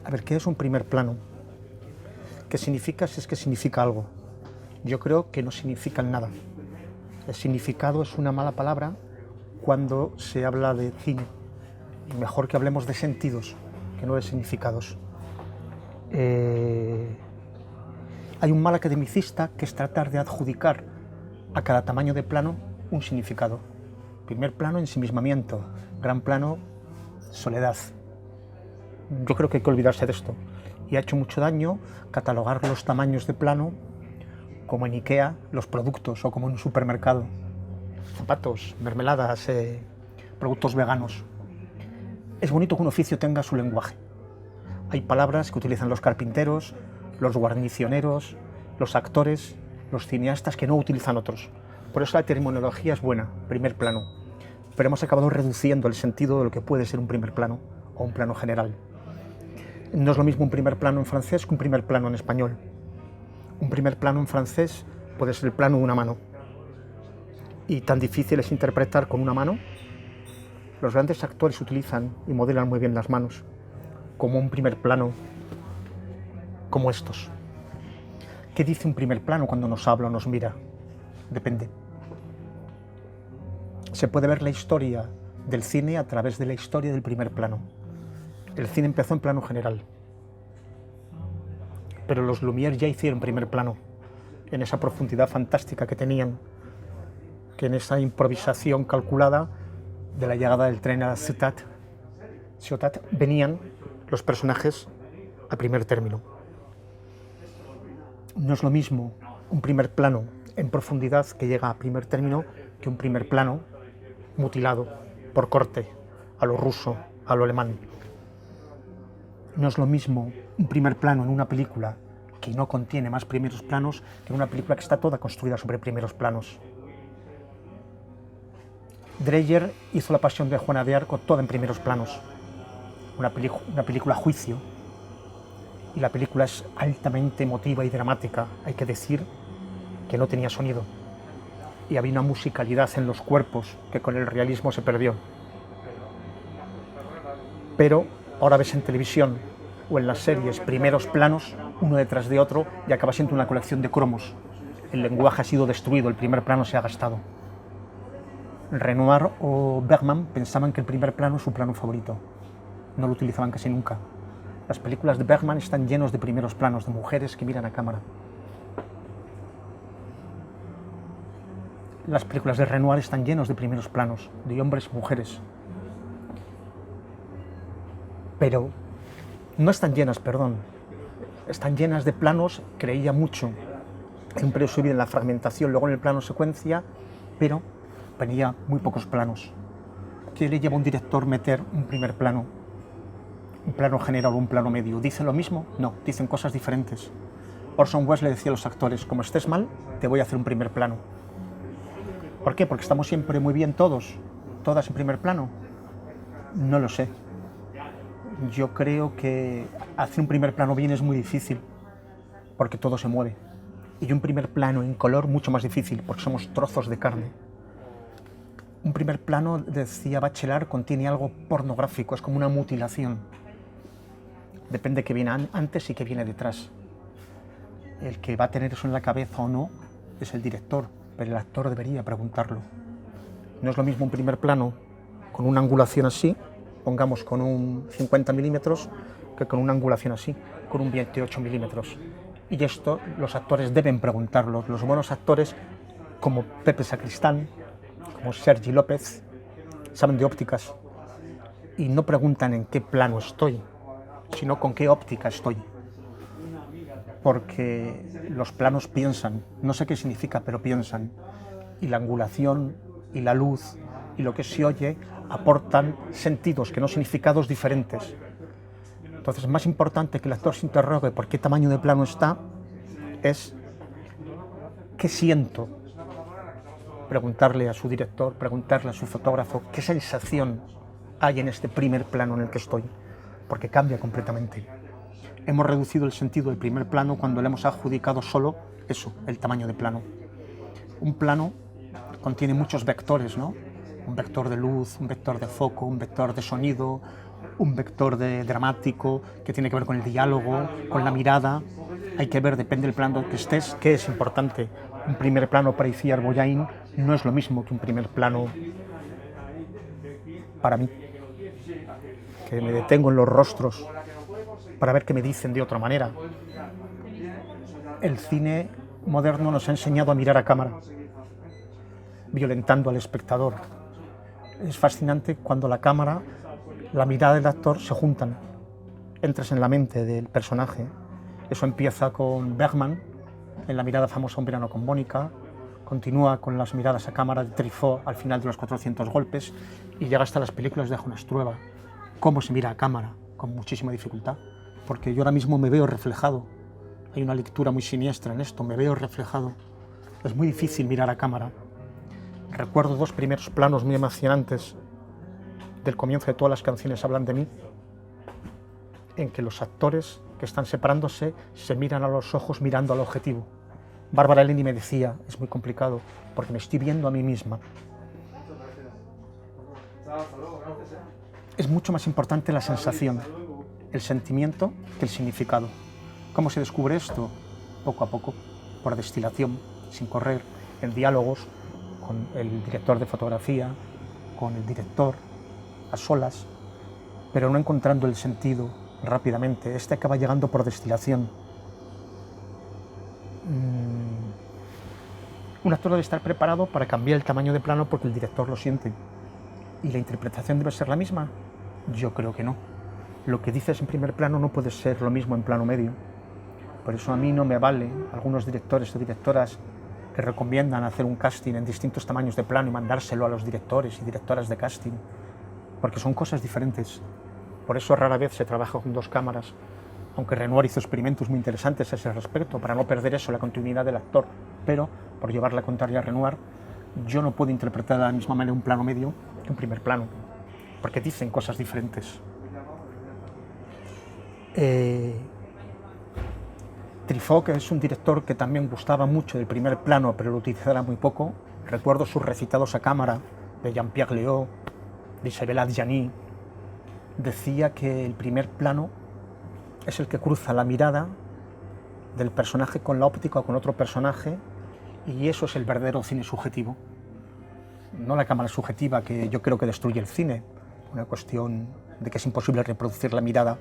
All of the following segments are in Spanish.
A ver, ¿qué es un primer plano? ¿Qué significa si es que significa algo? Yo creo que no significa nada. El significado es una mala palabra cuando se habla de cine. Mejor que hablemos de sentidos, que no de significados. Hay un mal academicista que es tratar de adjudicar a cada tamaño de plano un significado. Primer plano, ensimismamiento. Gran plano, soledad. Yo creo que hay que olvidarse de esto. Y ha hecho mucho daño catalogar los tamaños de plano como en Ikea los productos o como en un supermercado. Zapatos, mermeladas, productos veganos. Es bonito que un oficio tenga su lenguaje. Hay palabras que utilizan los carpinteros, los guarnicioneros, los actores, los cineastas que no utilizan otros. Por eso la terminología es buena, primer plano. Pero hemos acabado reduciendo el sentido de lo que puede ser un primer plano o un plano general. No es lo mismo un primer plano en francés que un primer plano en español. Un primer plano en francés puede ser el plano de una mano. Y tan difícil es interpretar con una mano. Los grandes actores utilizan y modelan muy bien las manos, como un primer plano, como estos. ¿Qué dice un primer plano cuando nos habla o nos mira? Depende. Se puede ver la historia del cine a través de la historia del primer plano. El cine empezó en plano general, pero los Lumière ya hicieron primer plano, en esa profundidad fantástica que tenían, que en esa improvisación calculada de la llegada del tren a la ciudad venían los personajes a primer término. No es lo mismo un primer plano en profundidad que llega a primer término que un primer plano mutilado por corte, a lo ruso, a lo alemán. No es lo mismo un primer plano en una película que no contiene más primeros planos que en una película que está toda construida sobre primeros planos. Dreyer hizo La Pasión de Juana de Arco toda en primeros planos. Una película a juicio. Y la película es altamente emotiva y dramática. Hay que decir que no tenía sonido. Y había una musicalidad en los cuerpos que con el realismo se perdió. Pero ahora ves en televisión o en las series primeros planos, uno detrás de otro, y acaba siendo una colección de cromos. El lenguaje ha sido destruido, el primer plano se ha gastado. Renoir o Bergman pensaban que el primer plano es su plano favorito. No lo utilizaban casi nunca. Las películas de Bergman están llenos de primeros planos, de mujeres que miran a cámara. Las películas de Renoir están llenos de primeros planos, de hombres y mujeres. Pero no están llenas, están llenas de planos, creía mucho en un periodo de en la fragmentación, luego en el plano secuencia, pero venía muy pocos planos. ¿Qué le lleva a un director meter un primer plano? Un plano general o un plano medio. ¿Dicen lo mismo? No, dicen cosas diferentes. Orson Welles le decía a los actores, como estés mal, te voy a hacer un primer plano. ¿Por qué? Porque estamos siempre muy bien todas en primer plano. No lo sé. Yo creo que hacer un primer plano bien es muy difícil, porque todo se mueve. Y un primer plano en color mucho más difícil, porque somos trozos de carne. Un primer plano, decía Bachelard, contiene algo pornográfico, es como una mutilación. Depende qué viene antes y qué viene detrás. El que va a tener eso en la cabeza o no es el director, pero el actor debería preguntarlo. No es lo mismo un primer plano con una angulación así, pongamos con un 50 milímetros, que con una angulación así, con un 28 milímetros. Y esto los actores deben preguntarlo. Los buenos actores, como Pepe Sacristán, como Sergi López, saben de ópticas y no preguntan en qué plano estoy, sino con qué óptica estoy. Porque los planos piensan, no sé qué significa, pero piensan. Y la angulación y la luz y lo que se oye aportan sentidos, que no significados diferentes. Entonces, es más importante que el actor se interrogue por qué tamaño de plano está, es qué siento. Preguntarle a su director, preguntarle a su fotógrafo qué sensación hay en este primer plano en el que estoy, porque cambia completamente. Hemos reducido el sentido del primer plano cuando le hemos adjudicado solo eso, el tamaño de plano. Un plano contiene muchos vectores, ¿no? Un vector de luz, un vector de foco, un vector de sonido, un vector dramático que tiene que ver con el diálogo, con la mirada. Hay que ver, depende del plano que estés, qué es importante. Un primer plano para Iciar Bollaín no es lo mismo que un primer plano para mí, que me detengo en los rostros para ver qué me dicen de otra manera. El cine moderno nos ha enseñado a mirar a cámara, violentando al espectador. Es fascinante cuando la cámara, la mirada del actor se juntan, entras en la mente del personaje. Eso empieza con Bergman, en la mirada famosa Un verano con Mónica, continúa con las miradas a cámara de Truffaut al final de Los 400 golpes y llega hasta las películas de Jonas Trueba. Cómo se mira a cámara, con muchísima dificultad, porque yo ahora mismo me veo reflejado. Hay una lectura muy siniestra en esto, me veo reflejado. Es muy difícil mirar a cámara. Recuerdo dos primeros planos muy emocionantes del comienzo de Todas las canciones hablan de mí, en que los actores que están separándose se miran a los ojos mirando al objetivo. Bárbara Eleni me decía, es muy complicado, porque me estoy viendo a mí misma. Es mucho más importante la sensación, el sentimiento, que el significado. ¿Cómo se descubre esto? Poco a poco, por destilación, sin correr, en diálogos con el director de fotografía, con el director, a solas, pero no encontrando el sentido rápidamente. Este acaba llegando por destilación. Un actor debe estar preparado para cambiar el tamaño de plano porque el director lo siente. ¿Y la interpretación debe ser la misma? Yo creo que no. Lo que dices en primer plano no puede ser lo mismo en plano medio. Por eso a mí no me vale algunos directores o directoras que recomiendan hacer un casting en distintos tamaños de plano y mandárselo a los directores y directoras de casting, porque son cosas diferentes. Por eso rara vez se trabaja con dos cámaras, aunque Renoir hizo experimentos muy interesantes a ese respecto, para no perder eso, la continuidad del actor. Pero, por llevar la contraria a Renoir, yo no puedo interpretar de la misma manera un plano medio que un primer plano, porque dicen cosas diferentes. Truffaut, que es un director que también gustaba mucho del primer plano, pero lo utilizaba muy poco. Recuerdo sus recitados a cámara de Jean-Pierre Léaud, de Isabelle Adjani. Decía que el primer plano es el que cruza la mirada del personaje con la óptica o con otro personaje, y eso es el verdadero cine subjetivo. No la cámara subjetiva, que yo creo que destruye el cine, una cuestión de que es imposible reproducir la mirada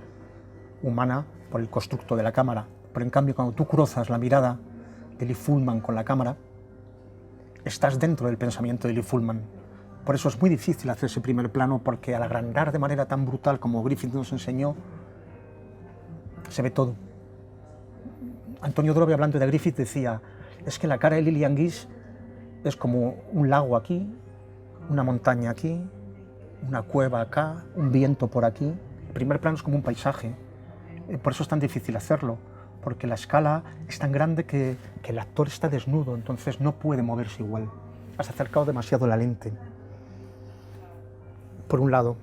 humana por el constructo de la cámara. Pero en cambio, cuando tú cruzas la mirada de Lee Fullman con la cámara, estás dentro del pensamiento de Lee Fullman. Por eso es muy difícil hacer ese primer plano, porque al agrandar de manera tan brutal como Griffith nos enseñó, se ve todo. Antonio Drobe, hablando de Griffith, decía, es que la cara de Lillian Gish es como un lago aquí, una montaña aquí, una cueva acá, un viento por aquí. El primer plano es como un paisaje. Por eso es tan difícil hacerlo, porque la escala es tan grande que el actor está desnudo, entonces no puede moverse igual. Has acercado demasiado la lente. Por un lado.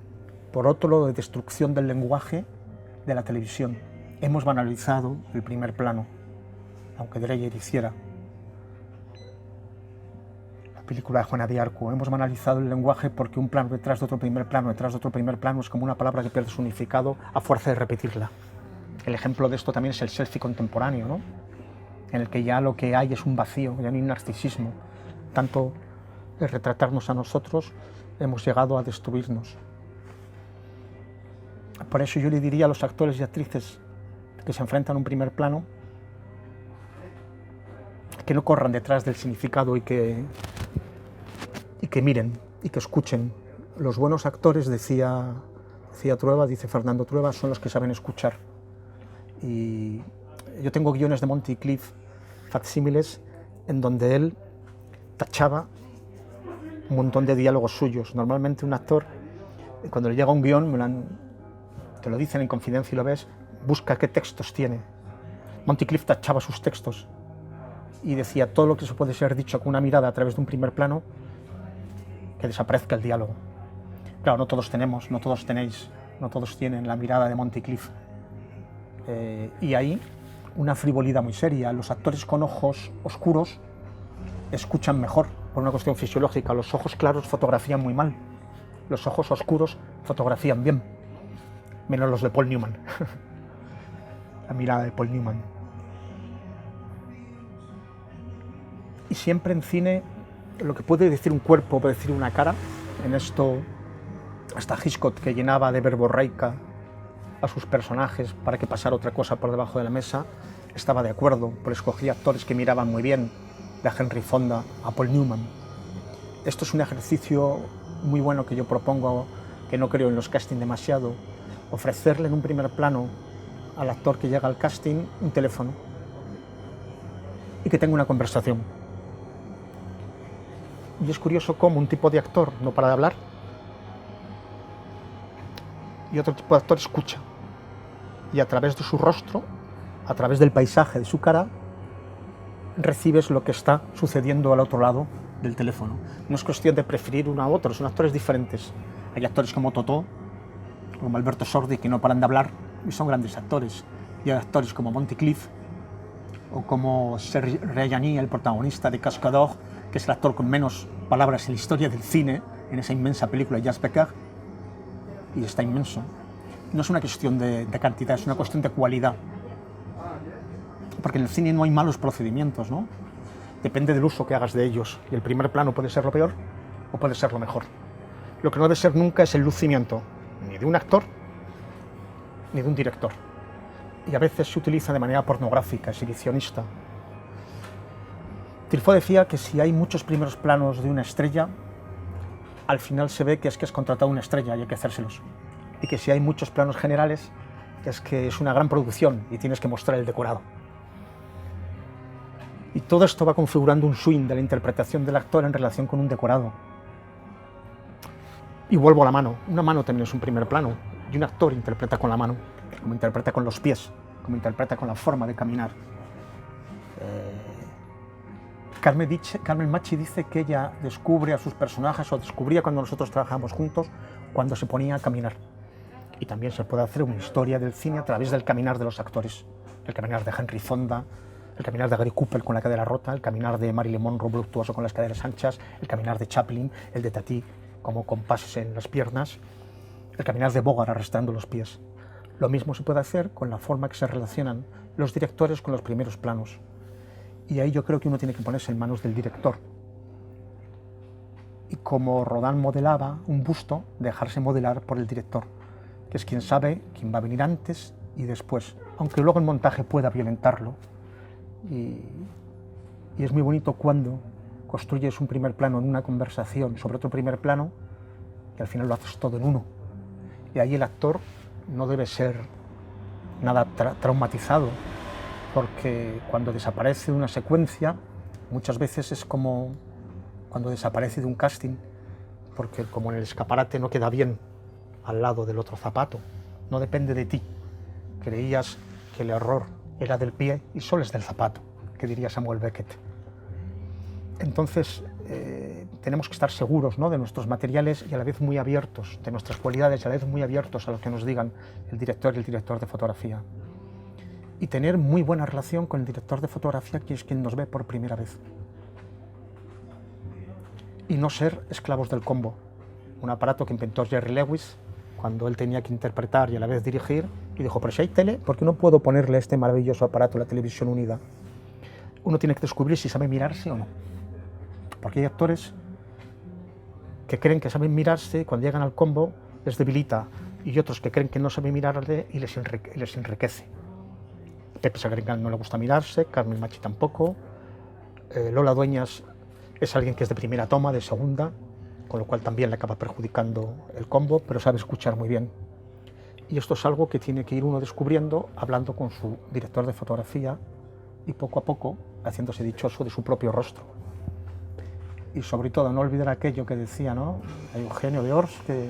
Por otro lado, de destrucción del lenguaje de la televisión. Hemos banalizado el primer plano, aunque Dreyer hiciera la película de Juana de Arco. Hemos banalizado el lenguaje porque un plano detrás de otro primer plano, detrás de otro primer plano, es como una palabra que pierde su significado a fuerza de repetirla. El ejemplo de esto también es el selfie contemporáneo, ¿no? En el que ya lo que hay es un vacío, ya no hay un narcisismo. Tanto de retratarnos a nosotros, hemos llegado a destruirnos. Por eso yo le diría a los actores y actrices que se enfrentan a un primer plano que no corran detrás del significado y que miren y que escuchen. Los buenos actores, decía Trueba, dice Fernando Trueba, son los que saben escuchar. Y yo tengo guiones de Monty Cliff, facsímiles, en donde él tachaba un montón de diálogos suyos. Normalmente un actor, cuando le llega un guión, te lo dicen en confidencia y lo ves, busca qué textos tiene. Monty Cliff tachaba sus textos y decía todo lo que se puede ser dicho con una mirada a través de un primer plano, que desaparezca el diálogo. Claro, no todos tenemos, no todos tenéis, no todos tienen la mirada de Monty Cliff. Y ahí una frivolidad muy seria. Los actores con ojos oscuros escuchan mejor, por una cuestión fisiológica. Los ojos claros fotografían muy mal, los ojos oscuros fotografían bien. menos los de Paul Newman. La mirada de Paul Newman. Y siempre en cine, lo que puede decir un cuerpo, puede decir una cara. En esto, hasta Hitchcock, que llenaba de verborreica a sus personajes para que pasara otra cosa por debajo de la mesa, estaba de acuerdo, porque escogía actores que miraban muy bien, de Henry Fonda a Paul Newman. Esto es un ejercicio muy bueno que yo propongo, que no creo en los castings demasiado, ofrecerle en un primer plano al actor que llega al casting un teléfono y que tenga una conversación. Y es curioso cómo un tipo de actor no para de hablar y otro tipo de actor escucha. Y a través de su rostro, a través del paisaje de su cara, recibes lo que está sucediendo al otro lado del teléfono. No es cuestión de preferir uno a otro, son actores diferentes. Hay actores como Totò, como Alberto Sordi, que no paran de hablar y son grandes actores. Y hay actores como Montecrist o como Serge Reggiani, el protagonista de Cascador, que es el actor con menos palabras en la historia del cine, en esa inmensa película de Jacques Becker, y está inmenso. No es una cuestión de cantidad, es una cuestión de cualidad. Porque en el cine no hay malos procedimientos, ¿no? Depende del uso que hagas de ellos. Y el primer plano puede ser lo peor o puede ser lo mejor. Lo que no debe ser nunca es el lucimiento, ni de un actor, ni de un director. Y a veces se utiliza de manera pornográfica, exhibicionista. Truffaut decía que si hay muchos primeros planos de una estrella, al final se ve que es contratado una estrella y hay que hacérselos. Y que si hay muchos planos generales, es que es una gran producción y tienes que mostrar el decorado. Y todo esto va configurando un swing de la interpretación del actor en relación con un decorado. Y vuelvo a la mano. Una mano también es un primer plano. Y un actor interpreta con la mano, como interpreta con los pies, como interpreta con la forma de caminar. Carmen Machi dice que ella descubre a sus personajes, o descubría cuando nosotros trabajamos juntos, cuando se ponía a caminar. Y también se puede hacer una historia del cine a través del caminar de los actores. El caminar de Henry Fonda, el caminar de Gary Cooper con la cadera rota, el caminar de Marilyn Monroe voluptuoso con las caderas anchas, el caminar de Chaplin, el de Tati como con pases en las piernas, el caminar de Bogart arrastrando los pies. Lo mismo se puede hacer con la forma que se relacionan los directores con los primeros planos. Y ahí yo creo que uno tiene que ponerse en manos del director. Y como Rodin modelaba un busto, dejarse modelar por el director, que es quien sabe quién va a venir antes y después, aunque luego el montaje pueda violentarlo. Y es muy bonito cuando construyes un primer plano en una conversación sobre otro primer plano y al final lo haces todo en uno. Y ahí el actor no debe ser nada traumatizado, porque cuando desaparece de una secuencia, muchas veces es como cuando desaparece de un casting, porque como en el escaparate no queda bien al lado del otro zapato, no depende de ti. Creías que el error era del pie y solo es del zapato, que diría Samuel Beckett. Entonces, tenemos que estar seguros, ¿no?, de nuestros materiales y a la vez muy abiertos, de nuestras cualidades y a la vez muy abiertos a lo que nos digan el director y el director de fotografía. Y tener muy buena relación con el director de fotografía, que es quien nos ve por primera vez. Y no ser esclavos del combo, un aparato que inventó Jerry Lewis cuando él tenía que interpretar y a la vez dirigir, y dijo, pero si hay tele, ¿por qué no puedo ponerle este maravilloso aparato, la televisión unida? Uno tiene que descubrir si sabe mirarse o no. Porque hay actores que creen que saben mirarse y cuando llegan al combo les debilita, y otros que creen que no saben mirarle y les enriquece. Pepe Sacristán no le gusta mirarse, Carmen Machi tampoco, Lola Dueñas es alguien que es de primera toma, de segunda, con lo cual también le acaba perjudicando el combo, pero sabe escuchar muy bien. Y esto es algo que tiene que ir uno descubriendo hablando con su director de fotografía y poco a poco haciéndose dichoso de su propio rostro. Y sobre todo no olvidar aquello que decía, ¿no?, Eugenio de Ors, que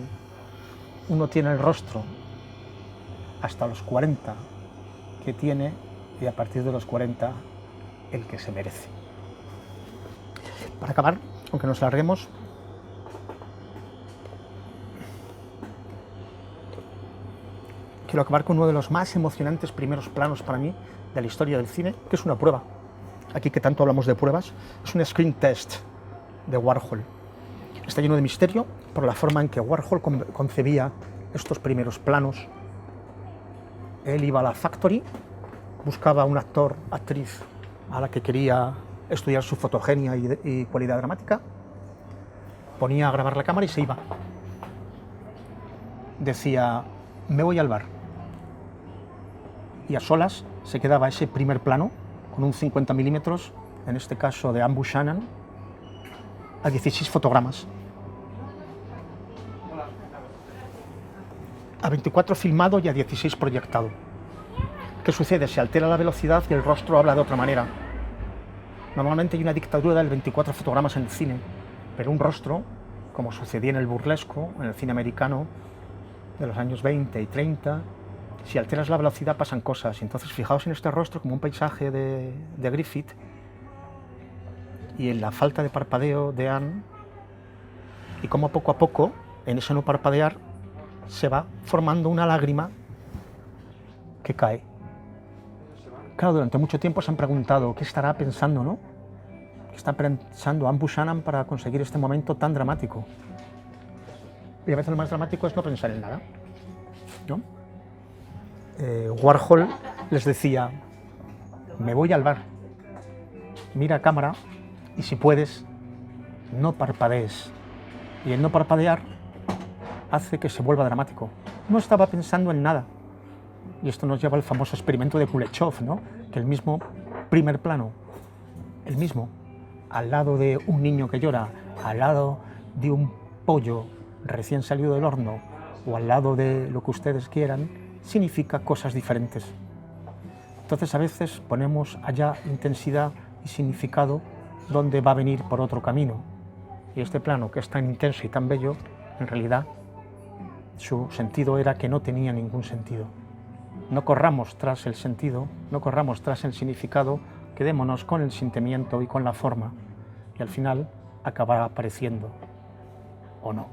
uno tiene el rostro hasta los 40 que tiene y a partir de los 40 el que se merece. Para acabar, aunque nos larguemos, quiero acabar con uno de los más emocionantes primeros planos para mí de la historia del cine, que es una prueba. Aquí que tanto hablamos de pruebas, es un screen test de Warhol. Está lleno de misterio por la forma en que Warhol concebía estos primeros planos Él iba a la Factory, buscaba un actor, actriz a la que quería estudiar su fotogenia y cualidad dramática, ponía a grabar la cámara y se iba. Decía, me voy al bar. Y a solas se quedaba ese primer plano con un 50 milímetros, en este caso de Anne Buchanan, a 16 fotogramas. A 24 filmado y a 16 proyectado. ¿Qué sucede? Se altera la velocidad y el rostro habla de otra manera. Normalmente hay una dictadura del 24 fotogramas en el cine, pero un rostro, como sucedía en el burlesco, en el cine americano de los años 20 y 30, si alteras la velocidad pasan cosas. Entonces fijaos en este rostro como un paisaje de Griffith y en la falta de parpadeo de Anne, y cómo poco a poco, en ese no parpadear, se va formando una lágrima que cae. Claro, durante mucho tiempo se han preguntado qué estará pensando, ¿no? ¿Qué está pensando Anne Buchanan para conseguir este momento tan dramático? Y a veces lo más dramático es no pensar en nada, ¿no? Warhol les decía, me voy al bar, mira a cámara y si puedes, no parpadees. Y el no parpadear hace que se vuelva dramático. No estaba pensando en nada. Y esto nos lleva al famoso experimento de Kuleshov, ¿no? Que el mismo primer plano, el mismo, al lado de un niño que llora, al lado de un pollo recién salido del horno o al lado de lo que ustedes quieran, significa cosas diferentes. Entonces a veces ponemos allá intensidad y significado donde va a venir por otro camino. Y este plano, que es tan intenso y tan bello, en realidad su sentido era que no tenía ningún sentido. No corramos tras el sentido, no corramos tras el significado, quedémonos con el sentimiento y con la forma, y al final acabará apareciendo, o no.